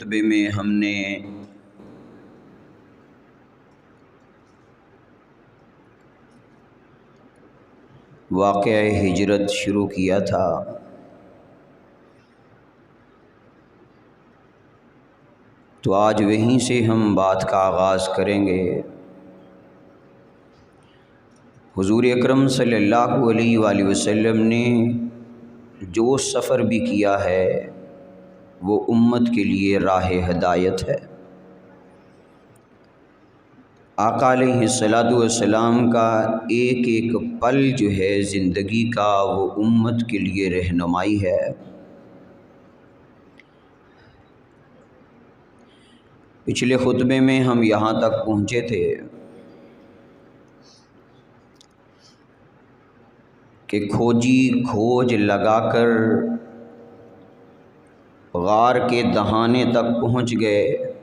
خطبے میں ہم نے واقعہ ہجرت شروع کیا تھا۔ تو آج وہیں سے ہم بات کا آغاز کریں گے۔ حضور اکرم صلی اللہ علیہ وآلہ وسلم نے جو سفر بھی کیا ہے وہ امت کے لیے راہ ہدایت ہے۔ آقا علیہ الصلوۃ والسلام کا ایک ایک پل جو ہے زندگی کا وہ امت کے لیے رہنمائی ہے۔ پچھلے خطبے میں ہم یہاں تک پہنچے تھے کہ کھوجی کھوج لگا کر غار کے دہانے تک پہنچ گئے۔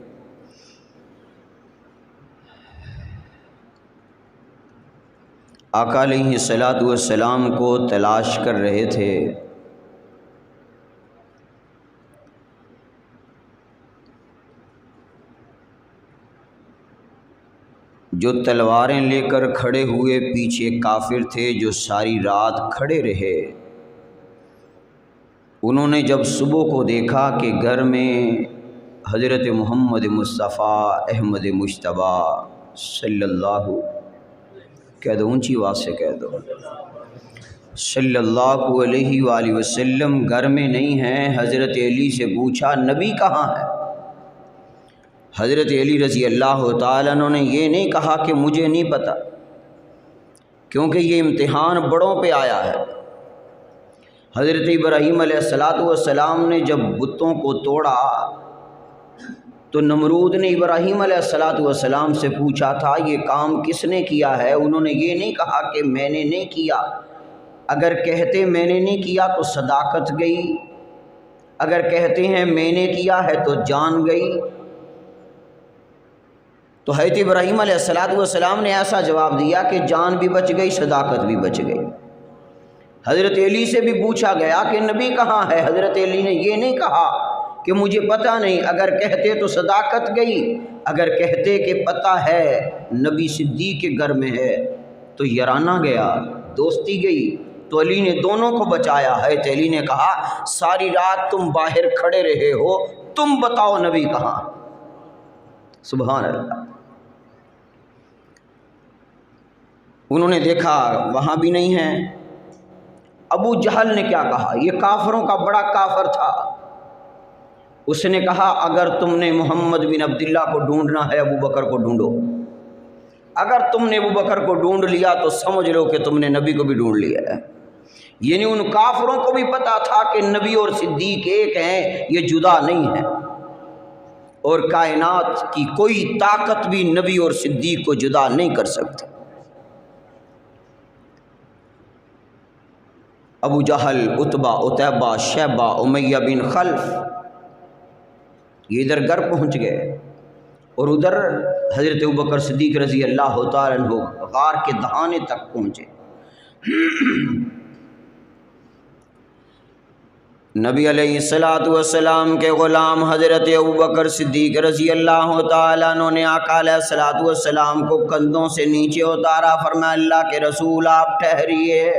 آقا علیہ الصلوۃ والسلام کو تلاش کر رہے تھے۔ جو تلواریں لے کر کھڑے ہوئے پیچھے کافر تھے جو ساری رات کھڑے رہے، انہوں نے جب صبح کو دیکھا کہ گھر میں حضرت محمد مصطفیٰ احمد مجتبیٰ صلی اللہ، کہہ دو اونچی آواز سے کہہ دو، صلی اللہ علیہ وآلہ وسلم گھر میں نہیں ہیں، حضرت علی سے پوچھا نبی کہاں ہے؟ حضرت علی رضی اللہ تعالیٰ عنہ نے یہ نہیں کہا کہ مجھے نہیں پتہ، کیونکہ یہ امتحان بڑوں پہ آیا ہے۔ حضرت ابراہیم علیہ السلام نے جب بتوں کو توڑا تو نمرود نے ابراہیم علیہ السلام سے پوچھا تھا یہ کام کس نے کیا ہے؟ انہوں نے یہ نہیں کہا کہ میں نے نہیں کیا۔ اگر کہتے میں نے نہیں کیا تو صداقت گئی، اگر کہتے ہیں میں نے کیا ہے تو جان گئی۔ تو حضرت ابراہیم علیہ السلام نے ایسا جواب دیا کہ جان بھی بچ گئی، صداقت بھی بچ گئی۔ حضرت علی سے بھی پوچھا گیا کہ نبی کہاں ہے؟ حضرت علی نے یہ نہیں کہا کہ مجھے پتہ نہیں، اگر کہتے تو صداقت گئی، اگر کہتے کہ پتہ ہے نبی صدیق کے گھر میں ہے تو یارانہ گیا، دوستی گئی۔ تو علی نے دونوں کو بچایا۔ حضرت علی نے کہا ساری رات تم باہر کھڑے رہے ہو، تم بتاؤ نبی کہاں؟ سبحان اللہ۔ انہوں نے دیکھا وہاں بھی نہیں ہیں۔ ابو جہل نے کیا کہا؟ یہ کافروں کا بڑا کافر تھا۔ اس نے کہا اگر تم نے محمد بن عبداللہ کو ڈھونڈنا ہے ابو بکر کو ڈھونڈو، اگر تم نے ابو بکر کو ڈھونڈ لیا تو سمجھ لو کہ تم نے نبی کو بھی ڈھونڈ لیا ہے۔ یعنی ان کافروں کو بھی پتا تھا کہ نبی اور صدیق ایک ہیں، یہ جدا نہیں ہیں، اور کائنات کی کوئی طاقت بھی نبی اور صدیق کو جدا نہیں کر سکتی۔ ابو جہل، عتبہ، عتیبہ، شیبہ، امیہ بن خلف یہ ادھر گھر پہنچ گئے، اور ادھر حضرت ابوبکر صدیق رضی اللہ تعالیٰ عنہ غار کے دہانے تک پہنچے۔ نبی علیہ السلام کے غلام حضرت ابوبکر صدیق رضی اللہ تعالیٰ عنہ نے آقا علیہ السلام کو کندھوں سے نیچے اتارا، فرمایا اللہ کے رسول آپ ٹھہریے،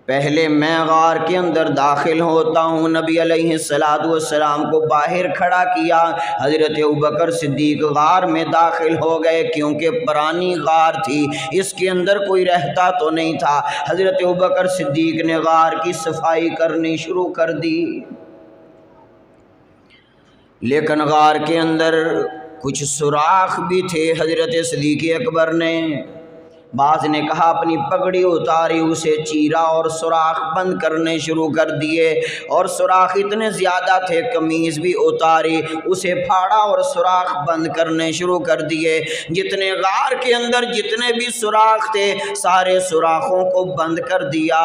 پہلے میں غار کے اندر داخل ہوتا ہوں۔ نبی علیہ السلام کو باہر کھڑا کیا، حضرت ابوبکر صدیق غار میں داخل ہو گئے، کیونکہ پرانی غار تھی، اس کے اندر کوئی رہتا تو نہیں تھا۔ حضرت ابوبکر صدیق نے غار کی صفائی کرنی شروع کر دی، لیکن غار کے اندر کچھ سوراخ بھی تھے۔ حضرت صدیق اکبر نے، بعض نے کہا اپنی پگڑی اتاری، اسے چیرا اور سوراخ بند کرنے شروع کر دیے، اور سوراخ اتنے زیادہ تھے قمیض بھی اتاری، اسے پھاڑا اور سوراخ بند کرنے شروع کر دیے۔ جتنے غار کے اندر جتنے بھی سوراخ تھے سارے سوراخوں کو بند کر دیا،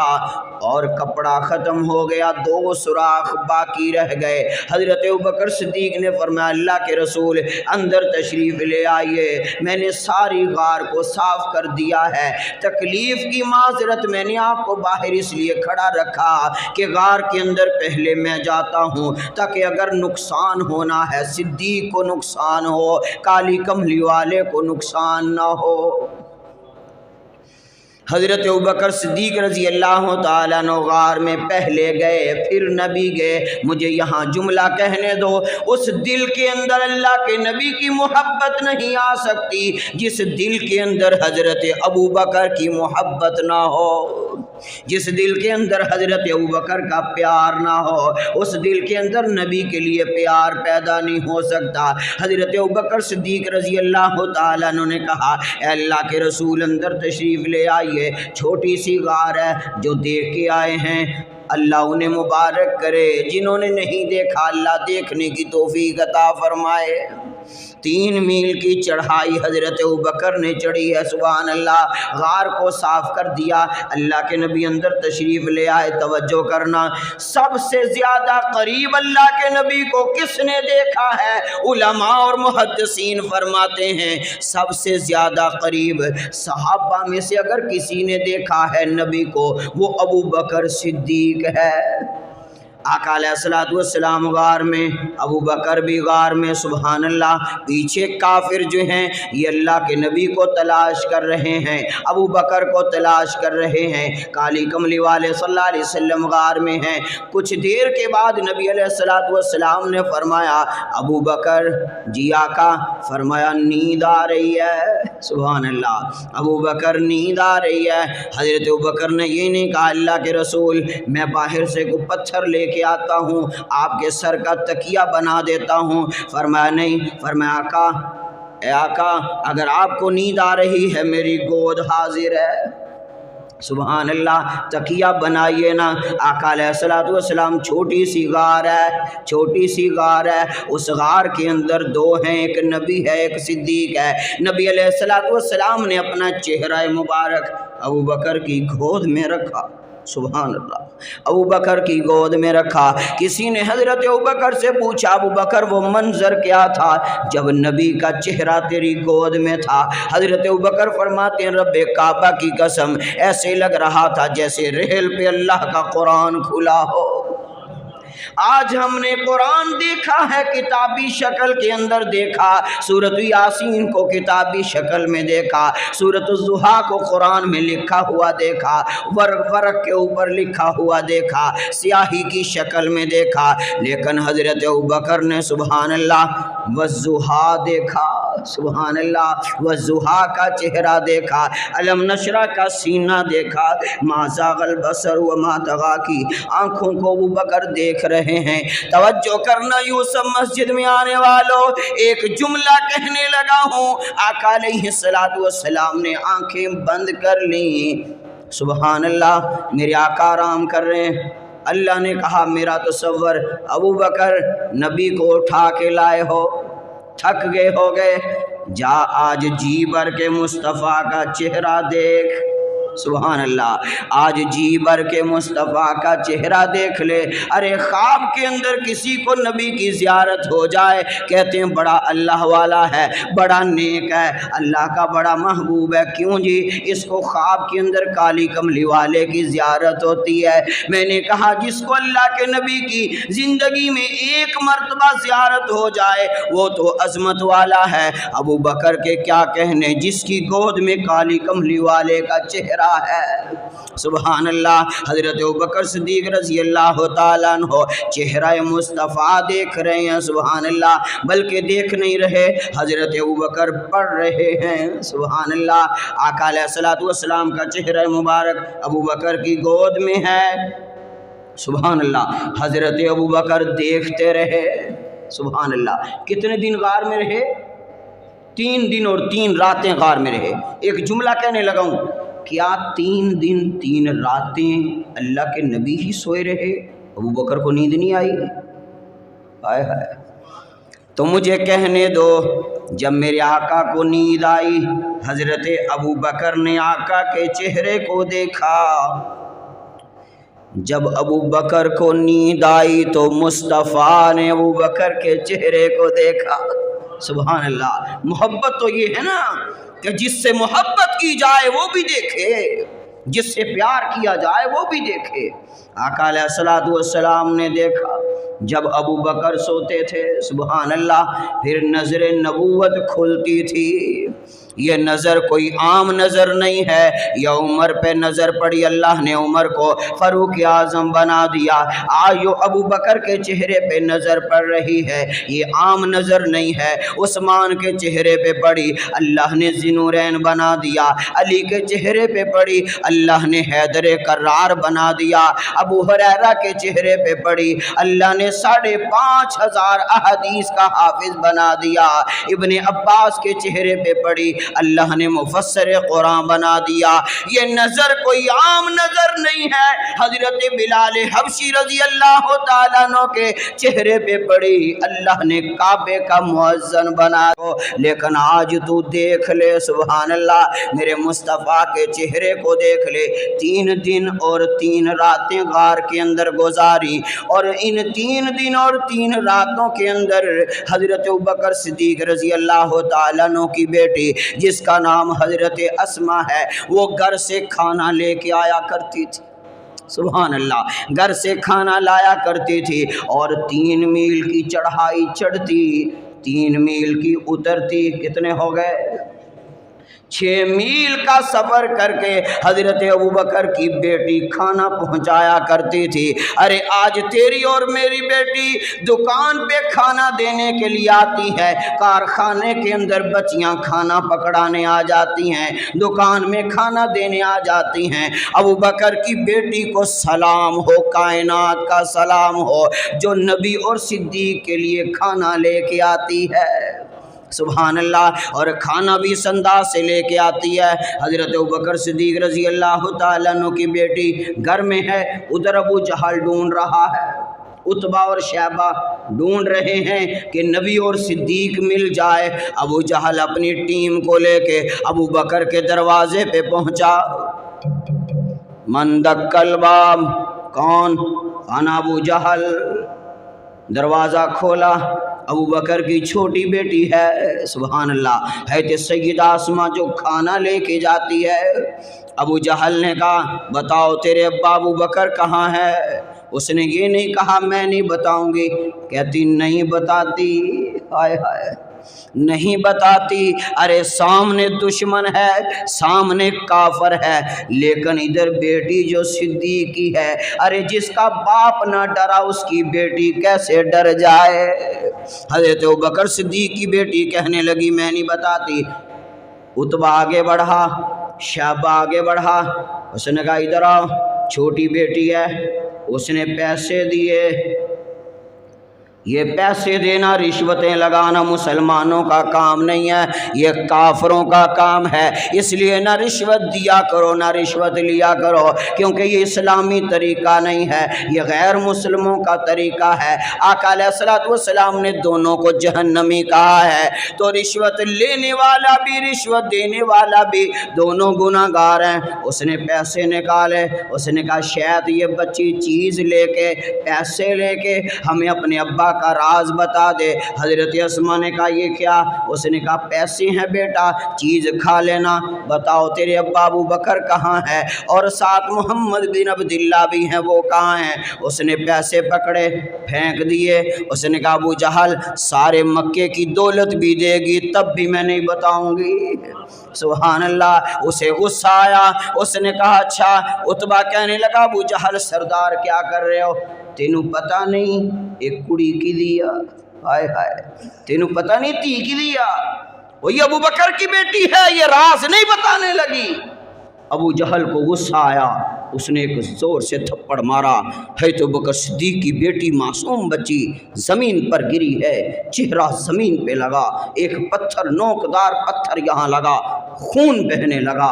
اور کپڑا ختم ہو گیا، 2 سوراخ باقی رہ گئے۔ حضرت ابوبکر صدیق نے فرمایا اللہ کے رسول اندر تشریف لے آئیے، میں نے ساری غار کو صاف کر دیا والا ہے۔ تکلیف کی معذرت میں نے آپ کو باہر اس لیے کھڑا رکھا کہ غار کے اندر پہلے میں جاتا ہوں تاکہ اگر نقصان ہونا ہے صدیق کو نقصان ہو، کالی کملی والے کو نقصان نہ ہو۔ حضرت ابوبکر صدیق رضی اللہ تعالیٰ عنہ غار میں پہلے گئے، پھر نبی گئے۔ مجھے یہاں جملہ کہنے دو، اس دل کے اندر اللہ کے نبی کی محبت نہیں آ سکتی جس دل کے اندر حضرت ابوبکر کی محبت نہ ہو، جس دل کے اندر حضرت ابوبکر کا پیار نہ ہو، اس دل کے اندر نبی کے لیے پیار پیدا نہیں ہو سکتا۔ حضرت ابوبکر صدیق رضی اللہ تعالیٰ عنہ نے کہا، اے اللہ کے رسول اندر تشریف لے آئیے، چھوٹی سی غار ہے جو دیکھ کے آئے ہیں، اللہ انہیں مبارک کرے، جنہوں نے نہیں دیکھا اللہ دیکھنے کی توفیق عطا فرمائے۔ 3 میل کی چڑھائی حضرت ابوبکر نے چڑھی ہے، سبحان اللہ۔ غار کو صاف کر دیا، اللہ کے نبی اندر تشریف لے آئے۔ توجہ کرنا، سب سے زیادہ قریب اللہ کے نبی کو کس نے دیکھا ہے؟ علماء اور محدثین فرماتے ہیں سب سے زیادہ قریب صحابہ میں سے اگر کسی نے دیکھا ہے نبی کو، وہ ابوبکر صدیق ہے۔ آقا علیہ السلام غار میں، ابوبکر بھی غار میں، سبحان اللہ۔ پیچھے کافر جو ہیں یہ اللہ کے نبی کو تلاش کر رہے ہیں، ابوبکر کو تلاش کر رہے ہیں۔ کالی کملی والے صلی اللہ علیہ وسلم غار میں ہیں۔ کچھ دیر کے بعد نبی علیہ السلام نے فرمایا، ابوبکر جی آقا، فرمایا نیند آ رہی ہے، سبحان اللہ، ابوبکر نیند آ رہی ہے۔ حضرت ابوبکر نے یہ نہیں کہا اللہ کے رسول میں باہر سے کوئی پتھر لے کے آتا ہوں، آپ کے سر کا تکیہ بنا دیتا ہوں۔ فرمایا نہیں، فرمایا آقا، اے آقا، اگر آپ کو نیند آ رہی ہے میری گود حاضر ہے، سبحان اللہ، تکیہ بنائیے نا۔ آقا علیہ السلام، چھوٹی سی غار ہے، چھوٹی سی غار ہے، اس غار کے اندر 2 ہیں، ایک نبی ہے ایک صدیق ہے۔ نبی علیہ السلام نے اپنا چہرہ مبارک ابوبکر کی گود میں رکھا، سبحان اللہ، ابوبکر کی گود میں رکھا۔ کسی نے حضرت ابوبکر سے پوچھا، ابوبکر وہ منظر کیا تھا جب نبی کا چہرہ تیری گود میں تھا؟ حضرت ابوبکر فرماتے ہیں رب کعبہ کی قسم، ایسے لگ رہا تھا جیسے رحل پہ اللہ کا قرآن کھلا ہو۔ آج ہم نے قرآن دیکھا ہے، کتابی شکل کے اندر دیکھا، سورۃ یاسین کو کتابی شکل میں دیکھا، سورۃ الضحیٰ کو قرآن میں لکھا ہوا دیکھا، ورق کے اوپر لکھا ہوا دیکھا، سیاہی کی شکل میں دیکھا، لیکن حضرت ابوبکر نے سبحان اللہ والضحیٰ دیکھا، سبحان اللہ، والضحیٰ کا چہرہ دیکھا، علم نشرہ کا سینہ دیکھا، ما زاغ البصر وما طغیٰ کی آنکھوں کو ابوبکر دیکھ رہے ہیں۔ توجہ کرنا یوسف مسجد میں آنے والوں، ایک جملہ کہنے لگا ہوں، آقا علیہ السلام نے آنکھیں بند کر لیں، سبحان اللہ، میرے آقا آرام کر رہے ہیں۔ اللہ نے کہا میرا تصور ابوبکر نبی کو اٹھا کے لائے ہو، تھک گئے ہو گئے، جا آج جی بھر کے مصطفیٰ کا چہرہ دیکھ، سبحان اللہ، آج جی بھر کے مصطفیٰ کا چہرہ دیکھ لے۔ ارے خواب کے اندر کسی کو نبی کی زیارت ہو جائے، کہتے ہیں بڑا اللہ والا ہے، بڑا نیک ہے، اللہ کا بڑا محبوب ہے۔ کیوں جی؟ اس کو خواب کے اندر کالی کملی والے کی زیارت ہوتی ہے۔ میں نے کہا جس کو اللہ کے نبی کی زندگی میں ایک مرتبہ زیارت ہو جائے وہ تو عظمت والا ہے۔ ابوبکر کے کیا کہنے جس کی گود میں کالی کملی والے کا چہرہ ہے، سبحان اللہ۔ حضرت ابوبکر صدیق رضی اللہ تعالیٰ عنہ چہرہ مصطفیٰ دیکھ رہے ہیں، سبحان اللہ، بلکہ دیکھ نہیں رہے، حضرت ابوبکر پڑھ رہے ہیں، سبحان اللہ۔ آقا علیہ السلام کا چہرہ مبارک ابوبکر کی گود میں ہے، سبحان اللہ۔ حضرت ابوبکر دیکھتے رہے، سبحان اللہ۔ کتنے دن غار میں رہے؟ 3 دن اور 3 راتیں غار میں رہے۔ ایک جملہ کہنے لگا ہوں، کیا 3 دن 3 راتیں اللہ کے نبی ہی سوئے رہے؟ ابوبکر کو نیند نہیں آئی؟ ہائے ہائے۔ تو مجھے کہنے دو، جب میرے آقا کو نیند آئی، حضرت ابوبکر نے آقا کے چہرے کو دیکھا۔ جب ابوبکر کو نیند آئی تو مصطفیٰ نے ابوبکر کے چہرے کو دیکھا، سبحان اللہ۔ محبت تو یہ ہے نا کہ جس سے محبت کی جائے وہ بھی دیکھے، جس سے پیار کیا جائے وہ بھی دیکھے۔ آقا علیہ الصلوۃ والسلام نے دیکھا جب ابو بکر سوتے تھے، سبحان اللہ، پھر نظر نبوت کھلتی تھی۔ یہ نظر کوئی عام نظر نہیں ہے، یہ عمر پہ نظر پڑی، اللہ نے عمر کو فاروق اعظم بنا دیا۔ آئیو ابو بکر کے چہرے پہ نظر پڑ رہی ہے، یہ عام نظر نہیں ہے۔ عثمان کے چہرے پہ پڑی، اللہ نے ذی-نورین بنا دیا۔ علی کے چہرے پہ پڑی، اللہ نے حیدر کرار بنا دیا۔ ابو ہریرہ کے چہرے پہ پڑی، اللہ نے 5,500 احادیث کا حافظ بنا دیا۔ ابن عباس کے چہرے پہ پڑی، اللہ نے مفسر قرآن بنا دیا۔ یہ نظر کوئی عام نظر نہیں ہے۔ حضرت بلال حبشی رضی اللہ تعالیٰ عنہ کے چہرے پہ پڑی، اللہ نے کعبے کا مؤذن بنا دیا۔ لیکن آج تو دیکھ لے، سبحان اللہ، میرے مصطفیٰ کے چہرے کو دیکھ لے۔ 3 دن اور 3 راتیں غار کے اندر گزاری، اور ان 3 دن اور 3 راتوں کے اندر حضرت ابوبکر صدیق رضی اللہ تعالیٰ عنہ کی بیٹی جس کا نام حضرت اسماء ہے، وہ گھر سے کھانا لے کے آیا کرتی تھی۔ سبحان اللہ، گھر سے کھانا لایا کرتی تھی، اور 3 میل کی چڑھائی چڑھتی، 3 میل کی اترتی، کتنے ہو گئے؟ 6 میل کا سفر کر کے حضرت ابوبکر کی بیٹی کھانا پہنچایا کرتی تھی۔ ارے آج تیری اور میری بیٹی دکان پہ کھانا دینے کے لیے آتی ہے، کارخانے کے اندر بچیاں کھانا پکڑانے آ جاتی ہیں، دکان میں کھانا دینے آ جاتی ہیں۔ ابوبکر کی بیٹی کو سلام ہو، کائنات کا سلام ہو، جو نبی اور صدیق کے لیے کھانا لے کے آتی ہے، سبحان اللہ، اور کھانا بھی اس انداز سے لے کے آتی ہے۔ حضرت ابوبکر صدیق رضی اللہ تعالیٰ عنہ کی بیٹی گھر میں ہے، ادھر ابو جہل ڈھونڈ رہا ہے، عتبہ اور شیبہ ڈھونڈ رہے ہیں کہ نبی اور صدیق مل جائے۔ ابو جہل اپنی ٹیم کو لے کے ابو بکر کے دروازے پہ پہنچا۔ من دق الباب، کون؟ انا ابو جہل۔ دروازہ کھولا، ابو بکر کی چھوٹی بیٹی ہے، سبحان اللہ، ہے سیدہ اسماء جو کھانا لے کے جاتی ہے۔ ابو جہل نے کہا بتاؤ تیرے ابا ابو بکر کہاں ہے؟ اس نے یہ نہیں کہا میں نہیں بتاؤں گی، کہتی نہیں بتاتی، ہائے ہائے نہیں بتاتی۔ ارے سامنے دشمن ہے، سامنے کافر ہے، لیکن ادھر بیٹی جو صدیق کی ہے، ارے جس کا باپ نہ ڈرا اس کی بیٹی کیسے ڈر جائے؟ حضرت ابوبکر صدیق کی بیٹی کہنے لگی میں نہیں بتاتی۔ عتبہ آگے بڑھا، شیبہ آگے بڑھا، اس نے کہا ادھر آؤ، چھوٹی بیٹی ہے، اس نے پیسے دیے۔ یہ پیسے دینا، رشوتیں لگانا مسلمانوں کا کام نہیں ہے، یہ کافروں کا کام ہے۔ اس لیے نہ رشوت دیا کرو نہ رشوت لیا کرو، کیونکہ یہ اسلامی طریقہ نہیں ہے، یہ غیر مسلموں کا طریقہ ہے۔ آقا علیہ الصلوۃ والسلام نے دونوں کو جہنمی کہا ہے، تو رشوت لینے والا بھی رشوت دینے والا بھی دونوں گناہ گار ہیں۔ اس نے پیسے نکالے، اس نے کہا شاید یہ بچی چیز لے کے، پیسے لے کے ہمیں اپنے ابا کا راز بتا دے۔ حضرت اسماء نے کہا یہ کیا؟ اس نے کہا پیسے ہیں بیٹا، چیز کھا لینا، بتاؤ تیرے ابا ابو بکر کہاں ہے، اور ساتھ محمد بن عبداللہ بھی ہیں، وہ کہاں ہیں؟ اس نے پیسے پکڑے پھینک دیے۔ اس نے کہا ابو جہل سارے مکے کی دولت بھی دے گی تب بھی میں نہیں بتاؤں گی، سبحان اللہ۔ اسے غصہ آیا، اس نے کہا اچھا۔ عتبہ کہنے لگا ابو جہل سردار کیا کر رہے ہو؟ تینوں پتہ نہیں ایک کڑی کی دیا، ہائے ہائے تینوں پتہ نہیں تی کی دیا، وہی ابو بکر کی بیٹی ہے، یہ راز نہیں بتانے لگی۔ ابو جہل کو غصہ آیا، اس نے ایک زور سے تھپڑ مارا۔ ہے تو ابوبکر صدیق کی بیٹی معصوم بچی زمین پر گری ہے، چہرہ زمین پہ لگا، ایک پتھر نوکدار پتھر یہاں لگا، خون بہنے لگا۔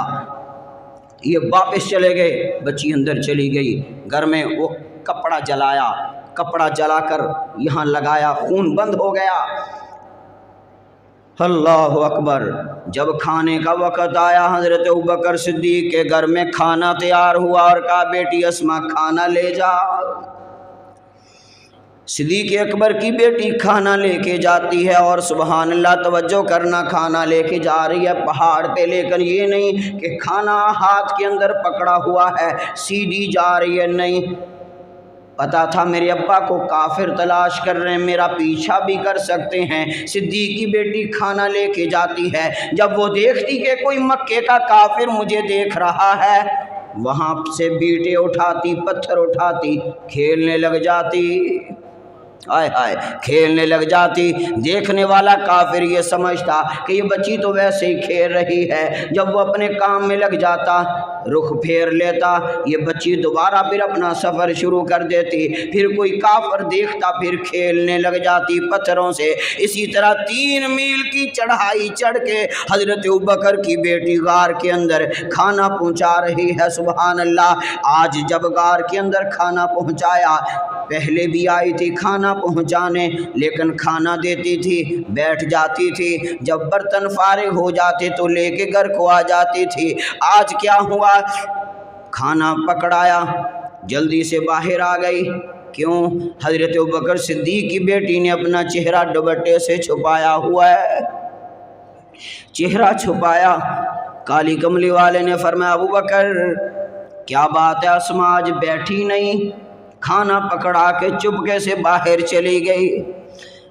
یہ واپس چلے گئے، بچی اندر چلی گئی، گھر میں وہ کپڑا جلایا، کپڑا جلا کر یہاں لگایا، خون بند ہو گیا۔ اللہ اکبر۔ جب کھانے کا وقت آیا، حضرت ابوبکر صدیق کے گھر میں کھانا تیار ہوا اور کہا بیٹی اسماء کھانا لے جا۔ صدیق اکبر کی بیٹی کھانا لے کے جاتی ہے اور سبحان اللہ توجہ کرنا، کھانا لے کے جا رہی ہے پہاڑ پہ، لیکن یہ نہیں کہ کھانا ہاتھ کے اندر پکڑا ہوا ہے سیدھی جا رہی ہے، نہیں، پتا تھا میرے ابا کو کافر تلاش کر رہے ہیں، میرا پیچھا بھی کر سکتے ہیں۔ صدیق کی بیٹی کھانا لے کے جاتی ہے، جب وہ دیکھتی کہ کوئی مکے کا کافر مجھے دیکھ رہا ہے، وہاں سے بیٹے اٹھاتی، پتھر اٹھاتی، کھیلنے لگ جاتی، ہائے ہائے کھیلنے لگ جاتی۔ دیکھنے والا کافر یہ سمجھتا کہ یہ بچی تو ویسے ہی کھیل رہی ہے، جب وہ اپنے کام میں لگ جاتا، رخ پھیر لیتا، یہ بچی دوبارہ پھر اپنا سفر شروع کر دیتی، پھر کوئی کافر دیکھتا پھر کھیلنے لگ جاتی پتھروں سے۔ اسی طرح 3 میل کی چڑھائی چڑھ کے حضرت ابوبکر کی بیٹی غار کے اندر کھانا پہنچا رہی ہے، سبحان اللہ۔ آج جب غار کے اندر کھانا پہنچایا، پہلے بھی آئی تھی کھانا پہنچانے، لیکن کھانا دیتی تھی، بیٹھ جاتی تھی، جب برتن فارغ ہو جاتے تو لے کے گھر کو آ جاتی تھی۔ آج کیا ہوا، کھانا پکڑایا، جلدی سے باہر آ گئی، کیوں؟ حضرت ابوبکر صدیق کی بیٹی نے اپنا چہرہ دوپٹے سے چھپایا ہوا ہے، چہرہ چھپایا۔ کالی کملی والے نے فرمایا ابوبکر کیا بات ہے، اسما آج بیٹھی نہیں؟ کھانا پکڑا کے چپکے سے باہر چلی گئی۔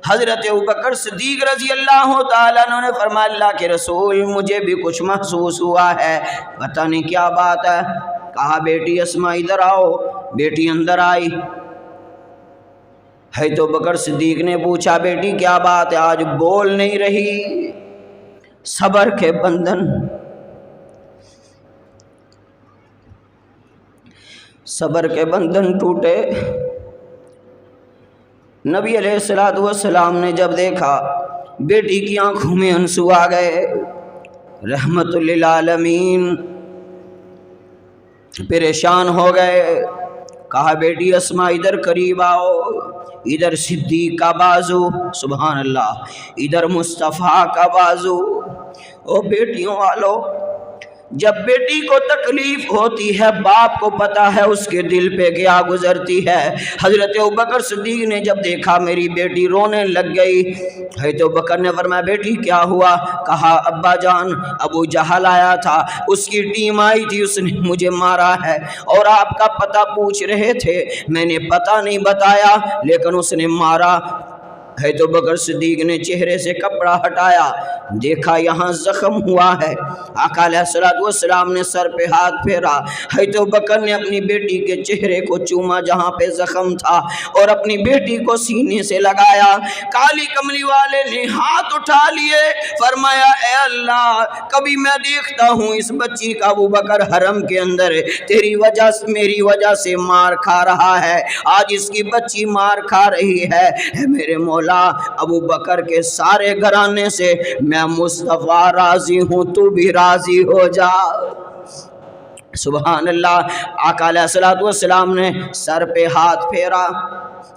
حضرت ابوبکر صدیق رضی اللہ تعالیٰ عنہ نے فرمایا اللہ کے رسول مجھے بھی کچھ محسوس ہوا ہے، پتہ نہیں کیا بات ہے۔ کہا بیٹی اسما ادھر آؤ، بیٹی اندر آئی۔ حضرت ابوبکر صدیق نے پوچھا بیٹی کیا بات ہے، آج بول نہیں رہی؟ صبر کے بندھن، صبر کے بندھن ٹوٹے۔ نبی علیہ الصلوۃ والسلام نے جب دیکھا بیٹی کی آنکھوں میں آنسو آ گئے، رحمت للعالمین پریشان ہو گئے۔ کہا بیٹی اسما ادھر قریب آؤ، ادھر صدیق کا بازو، سبحان اللہ، ادھر مصطفیٰ کا بازو۔ او بیٹیوں والو، جب بیٹی کو تکلیف ہوتی ہے باپ کو پتہ ہے اس کے دل پہ کیا گزرتی ہے۔ حضرت ابوبکر صدیق نے جب دیکھا میری بیٹی رونے لگ گئی، حضرت ابوبکر نے فرمایا بیٹی کیا ہوا؟ کہا ابا جان ابو جہل آیا تھا، اس کی ٹیم آئی تھی، اس نے مجھے مارا ہے، اور آپ کا پتہ پوچھ رہے تھے، میں نے پتہ نہیں بتایا لیکن اس نے مارا۔ حضرت ابوبکر صدیق نے چہرے سے کپڑا ہٹایا، دیکھا یہاں زخم ہوا ہے۔ آقا علیہ الصلوۃ والسلام نے سر پہ ہاتھ پھیرا، حضرت ابوبکر نے اپنی بیٹی کے چہرے کو چوما جہاں پہ زخم تھا، اور اپنی بیٹی کو سینے سے لگایا۔ کالی کملی والے نے ہاتھ اٹھا لیے، فرمایا اے اللہ، کبھی میں دیکھتا ہوں اس بچی کا ابوبکر حرم کے اندر تیری وجہ سے، میری وجہ سے مار کھا رہا ہے، آج اس کی بچی مار کھا رہی ہے۔ میرے مولا ابوبکر کے سارے گھرانے سے میں مصطفیٰ راضی ہوں، تو بھی راضی ہو جا۔ سبحان اللہ۔ آقا علیہ الصلوۃ والسلام نے سر پہ ہاتھ پھیرا،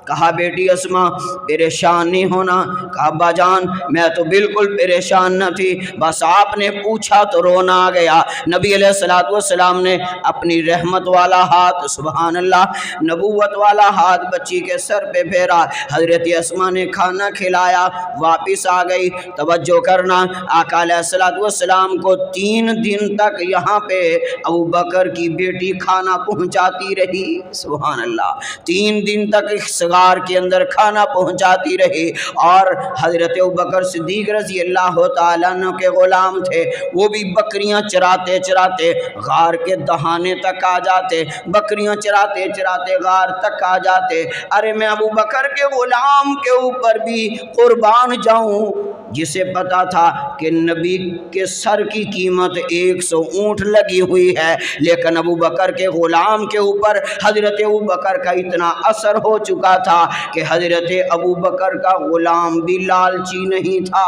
کہا بیٹی اسما پریشان نہیں ہونا۔ کہا ابا جان میں تو بالکل پریشان نہ تھی، بس آپ نے پوچھا تو رونا آ گیا۔ نبی علیہ الصلوۃ والسلام نے اپنی رحمت والا ہاتھ، سبحان اللہ، نبوت والا ہاتھ بچی کے سر پہ پھیرا۔ حضرت اسما نے کھانا کھلایا، واپس آ گئی۔ توجہ کرنا، آقا علیہ الصلوۃ والسلام کو 3 دن تک یہاں پہ ابوبکر کی بیٹی کھانا پہنچاتی رہی، سبحان اللہ، 3 دن تک غار کے اندر کھانا پہنچاتی رہی۔ اور حضرت ابوبکر صدیق رضی اللہ تعالیٰ عنہ کے غلام تھے، وہ بھی بکریاں چراتے چراتے غار کے دہانے تک آ جاتے، بکریاں چراتے چراتے غار تک آ جاتے۔ ارے میں ابوبکر کے غلام کے اوپر بھی قربان جاؤں، جسے پتا تھا کہ نبی کے سر کی قیمت 100 اونٹ لگی ہوئی ہے، لیکن ابوبکر کے غلام کے اوپر حضرت ابوبکر کا اتنا اثر ہو چکا تھا کہ حضرت ابوبکر کا غلام بھی لالچی نہیں تھا۔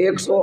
100,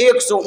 100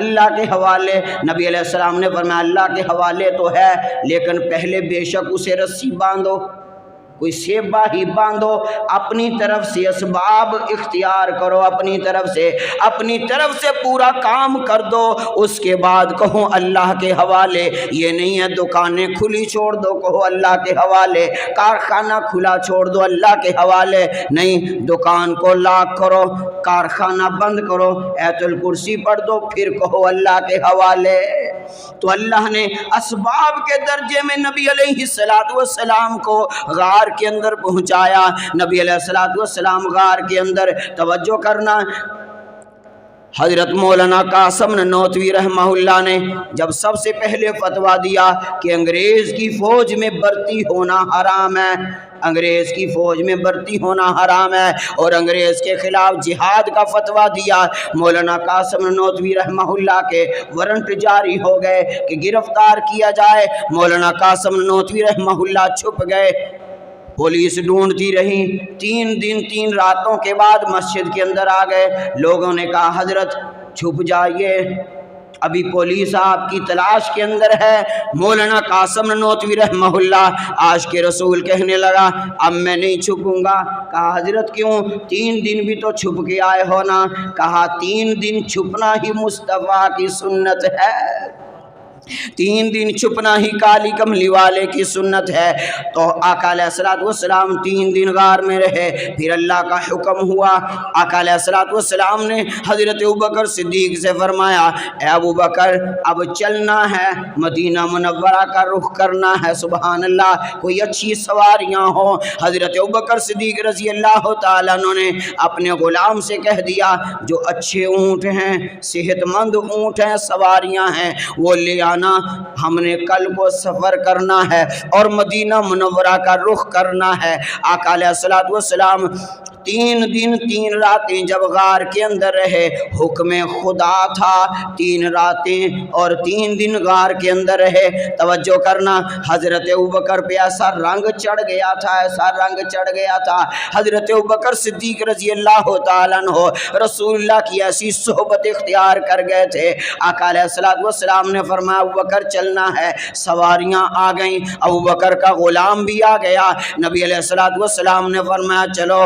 اللہ کے حوالے۔ نبی علیہ السلام نے فرمایا اللہ کے حوالے تو ہے لیکن پہلے بے شک اسے رسی باندھو، کوئی سیبا ہی باندھو، اپنی طرف سے اسباب اختیار کرو، اپنی طرف سے پورا کام کر دو، اس کے بعد کہو اللہ کے حوالے۔ یہ نہیں ہے دکانیں کھلی چھوڑ دو کہو اللہ کے حوالے، کارخانہ کھلا چھوڑ دو اللہ کے حوالے، نہیں، دکان کو لاک کرو، کارخانہ بند کرو، آیت الکرسی پڑھ دو، پھر کہو اللہ کے حوالے۔ تو اللہ نے اسباب کے درجے میں نبی علیہ السلام کو غار کے اندر پہنچایا۔ نبی علیہ السلام غار کے اندر، توجہ کرنا، حضرت مولانا قاسم نانوتوی رحمہ اللہ نے جب سب سے پہلے فتویٰ دیا کہ انگریز کی فوج میں بھرتی ہونا حرام ہے، انگریز کی فوج میں بھرتی ہونا حرام ہے، اور انگریز کے خلاف جہاد کا فتویٰ دیا، مولانا قاسم نانوتوی رحمہ اللہ کے وارنٹ جاری ہو گئے کہ گرفتار کیا جائے۔ مولانا قاسم نانوتوی رحمہ اللہ چھپ گئے، پولیس ڈھونڈتی رہی، 3 دن 3 راتوں کے بعد مسجد کے اندر آ گئے۔ لوگوں نے کہا حضرت چھپ جائیے، ابھی پولیس آپ کی تلاش کے اندر ہے۔ مولانا قاسم نانوتوی رحمہ اللہ عاشق رسول کہنے لگا اب میں نہیں چھپوں گا۔ کہا حضرت کیوں؟ 3 دن بھی تو چھپ کے آئے ہو نا۔ کہا 3 دن چھپنا ہی مصطفیٰ کی سنت ہے، 3 دن چھپنا ہی کالی کملی والے کی سنت ہے۔ تو آقا علیہ السلام 3 دن غار میں رہے، پھر اللہ کا حکم ہوا۔ آقا علیہ السلام نے حضرت ابوبکر صدیق سے فرمایا اے ابوبکر اب چلنا ہے، مدینہ منورہ کا رخ کرنا ہے، سبحان اللہ، کوئی اچھی سواریاں ہوں۔ حضرت ابوبکر صدیق رضی اللہ تعالیٰ عنہ نے اپنے غلام سے کہہ دیا جو اچھے اونٹ ہیں، صحت مند اونٹ ہیں، سواریاں ہیں، وہ لے ہم نے کل کو سفر کرنا ہے اور مدینہ منورہ کا رخ کرنا ہے۔ آقا علیہ السلام 3 دن 3 راتیں جب غار کے اندر رہے، حکم خدا تھا 3 راتیں اور 3 دن غار کے اندر رہے۔ توجہ کرنا، حضرت ابوبکر پہ ایسا رنگ چڑھ گیا تھا، ایسا رنگ چڑھ گیا تھا، حضرت ابوبکر صدیق رضی اللہ تعالیٰ عنہ رسول اللہ کی ایسی صحبت اختیار کر گئے تھے۔ آقا علیہ السلام نے فرمایا ابوبکر چلنا ہے، سواریاں آ گئیں، ابوبکر کا غلام بھی آ گیا۔ نبی علیہ السلام نے فرمایا چلو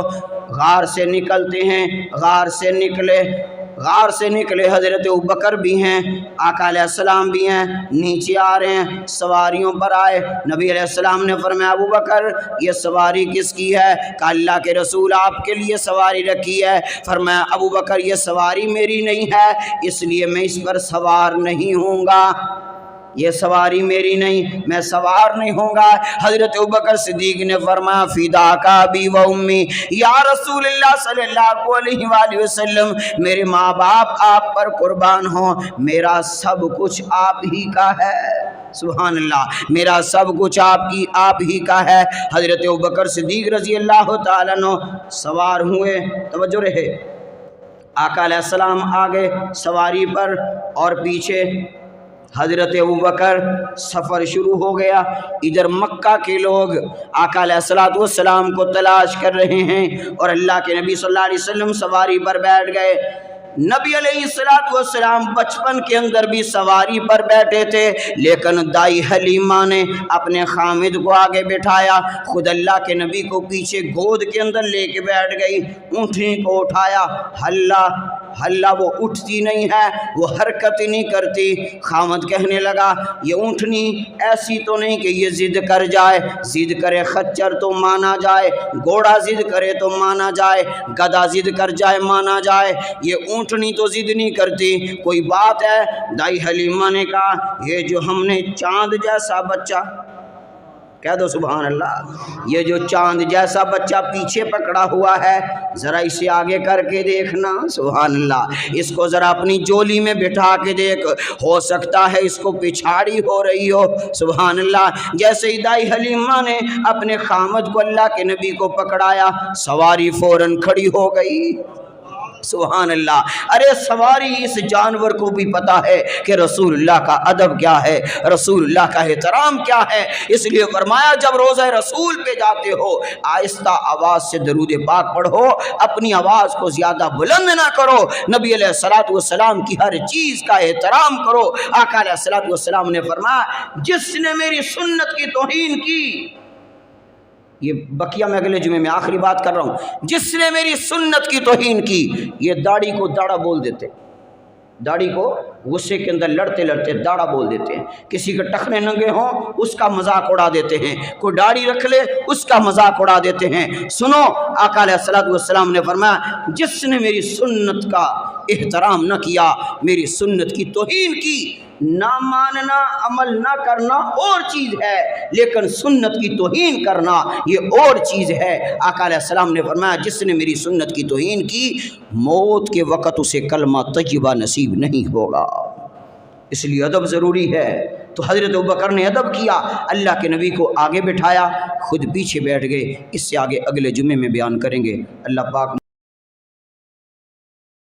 غار سے نکلتے ہیں۔ غار سے نکلے حضرت ابوبکر بھی ہیں، آقا علیہ السلام بھی ہیں، نیچے آ رہے ہیں، سواریوں پر آئے۔ نبی علیہ السلام نے فرمایا ابوبکر یہ سواری کس کی ہے؟ کہ اللہ کے رسول آپ کے لیے سواری رکھی ہے۔ فرمایا ابوبکر یہ سواری میری نہیں ہے، اس لیے میں اس پر سوار نہیں ہوں گا، یہ سواری میری نہیں، میں سوار نہیں ہوں گا۔ حضرت ابوبکر صدیق نے فرمایا فداک ابی و امی، یا رسول اللہ صلی اللہ علیہ وآلہ وسلم میرے ماں باپ آپ پر قربان ہوں، میرا سب کچھ آپ ہی کا ہے، سبحان اللہ، میرا سب کچھ آپ ہی کا ہے۔ حضرت ابوبکر صدیق رضی اللہ تعالیٰ عنہ سوار ہوئے، توجہ رہے، آقا علیہ السلام آگے سواری پر اور پیچھے حضرت ابوبکر۔ سفر شروع ہو گیا، ادھر مکہ کے لوگ آقا علیہ السلام کو تلاش کر رہے ہیں اور اللہ کے نبی صلی اللہ علیہ وسلم سواری پر بیٹھ گئے۔ نبی علیہ السلام بچپن کے اندر بھی سواری پر بیٹھے تھے، لیکن دائی حلیمہ نے اپنے خامد کو آگے بٹھایا، خود اللہ کے نبی کو پیچھے گود کے اندر لے کے بیٹھ گئی، اونٹنی کو اٹھایا، ہلا وہ اٹھتی نہیں ہے، وہ حرکت نہیں کرتی۔ خامد کہنے لگا یہ اونٹنی ایسی تو نہیں کہ یہ ضد کر جائے، ضد کرے خچر تو مانا جائے، گھوڑا ضد کرے تو مانا جائے، گدھا ضد کر جائے مانا جائے، یہ اونٹنی تو ضد نہیں کرتی، کوئی بات ہے؟ دائی حلیمہ نے کہا یہ جو ہم نے چاند جیسا بچہ، کہہ دو سبحان اللہ، یہ جو چاند جیسا بچہ پیچھے پکڑا ہوا ہے ذرا اسے آگے کر کے دیکھنا، سبحان اللہ، اس کو ذرا اپنی جولی میں بٹھا کے دیکھ، ہو سکتا ہے اس کو پچھاڑی ہو رہی ہو، سبحان اللہ۔ جیسے ہی دائی حلیمہ نے اپنے خامد کو اللہ کے نبی کو پکڑایا، سواری فوراً کھڑی ہو گئی، سبحان اللہ۔ ارے سواری اس جانور کو بھی پتا ہے کہ رسول اللہ کا ادب کیا ہے، رسول اللہ کا احترام کیا ہے، اس لیے فرمایا جب روضہ رسول پہ جاتے ہو آہستہ آواز سے درود پاک پڑھو، اپنی آواز کو زیادہ بلند نہ کرو، نبی علیہ الصلوۃ والسلام کی ہر چیز کا احترام کرو۔ آقا علیہ الصلوۃ والسلام نے فرمایا جس نے میری سنت کی توہین کی، یہ بقیہ میں اگلے جمعے میں آخری بات کر رہا ہوں، جس نے میری سنت کی توہین کی، یہ داڑھی کو داڑھا بول دیتے، داڑھی کو غصے کے اندر لڑتے لڑتے داڑھا بول دیتے ہیں، کسی کے ٹخنے ننگے ہوں اس کا مذاق اڑا دیتے ہیں، کوئی داڑھی رکھ لے اس کا مذاق اڑا دیتے ہیں۔ سنو، آقا علیہ الصلوۃ والسلام نے فرمایا جس نے میری سنت کا احترام نہ کیا، میری سنت کی توہین کی، نہ ماننا عمل نہ کرنا اور چیز ہے، لیکن سنت کی توہین کرنا یہ اور چیز ہے۔ آقا علیہ السلام نے فرمایا جس نے میری سنت کی توہین کی، موت کے وقت اسے کلمہ طیبہ نصیب نہیں ہوگا۔ اس لیے ادب ضروری ہے۔ تو حضرت ابوبکر نے ادب کیا، اللہ کے نبی کو آگے بٹھایا، خود پیچھے بیٹھ گئے۔ اس سے آگے اگلے جمعے میں بیان کریں گے۔ اللہ پاک